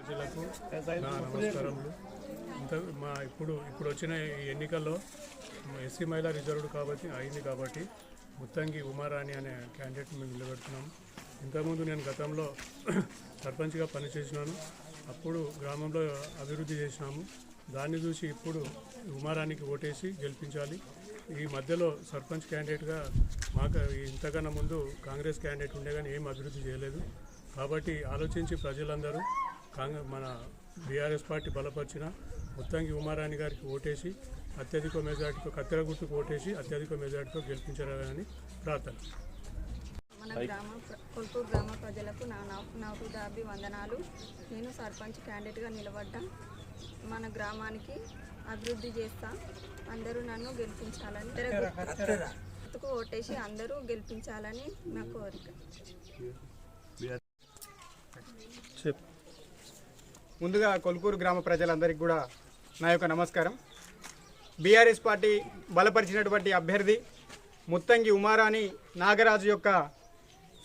ప్రజలకు నా నమస్కారములు. ఇప్పుడు వచ్చిన ఈ ఎన్నికల్లో ఎస్సీ మహిళా రిజర్వ్డ్ అయింది కాబట్టి ముత్తంగి ఉమారాణి అనే క్యాండిడేట్ మేము నిలబెడుతున్నాము. ఇంతకుముందు నేను గతంలో సర్పంచ్గా పనిచేసినాను. అప్పుడు గ్రామంలో అభివృద్ధి చేసినాము. దాన్ని చూసి ఇప్పుడు ఉమారాణికి ఓటేసి గెలిపించాలి. ఈ మధ్యలో సర్పంచ్ క్యాండిడేట్గా మాకు ఇంతకన్నా ముందు కాంగ్రెస్ క్యాండిడేట్ ఉండే కానీ ఏం అభివృద్ధి చేయలేదు. కాబట్టి ఆలోచించి ప్రజలందరూ మన బీఆర్ఎస్ పార్టీ బలపరిచిన ముత్తంగి ఉమారాణి గారికి ఓటేసి అత్యధిక మెజార్టీతో కత్తెర గుర్తుకు ఓటేసి అత్యధిక మెజార్టీతో గెలిపించాలని ప్రార్థన. మన కొల్పూరు గ్రామ ప్రజలకు నా హృదయాభివందనాలు. నేను సర్పంచ్ క్యాండిడేట్గా నిలబడ్డా. మన గ్రామానికి అభివృద్ధి చేస్తా. అందరూ నన్ను గెలిపించాలని గుర్తుకు ఓటేసి అందరూ గెలిపించాలని నా కోరిక. ముందుగా కొల్కూరు గ్రామ ప్రజలందరికీ కూడా నా యొక్క నమస్కారం. బీఆర్ఎస్ పార్టీ బలపరిచినటువంటి అభ్యర్థి ముత్తంగి ఉమారాణి నాగరాజు యొక్క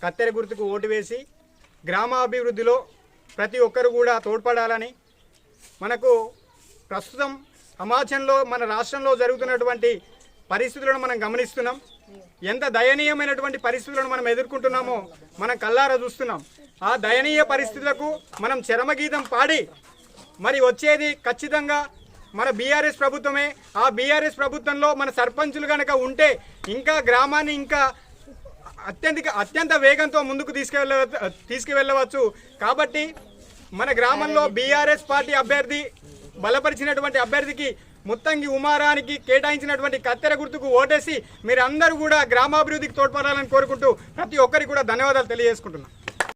కత్తెర గుర్తుకు ఓటు వేసి గ్రామాభివృద్ధిలో ప్రతి ఒక్కరు కూడా తోడ్పడాలని, మనకు ప్రస్తుతం సమాజంలో మన రాష్ట్రంలో జరుగుతున్నటువంటి పరిస్థితులను మనం గమనిస్తున్నాం. ఎంత దయనీయమైనటువంటి పరిస్థితులను మనం ఎదుర్కొంటున్నామో మనం కళ్ళారా చూస్తున్నాం. ఆ దయనీయ పరిస్థితులకు మనం చరమగీతం పాడి మరి వచ్చేది ఖచ్చితంగా మన బీఆర్ఎస్ ప్రభుత్వమే. ఆ బీఆర్ఎస్ ప్రభుత్వంలో మన సర్పంచులు కనుక ఉంటే ఇంకా గ్రామాన్ని ఇంకా అత్యంత వేగంతో ముందుకు తీసుకువెళ్ళవచ్చు. కాబట్టి మన గ్రామంలో బీఆర్ఎస్ పార్టీ అభ్యర్థి బలపరిచినటువంటి అభ్యర్థికి ముత్తంగి ఉమారానికి కేటాయించినటువంటి కత్తెర గుర్తుకు ఓటేసి మీరందరూ కూడా గ్రామాభివృద్ధికి తోడ్పడాలని కోరుకుంటూ ప్రతి ఒక్కరికి కూడా ధన్యవాదాలు తెలియజేసుకుంటున్నాను.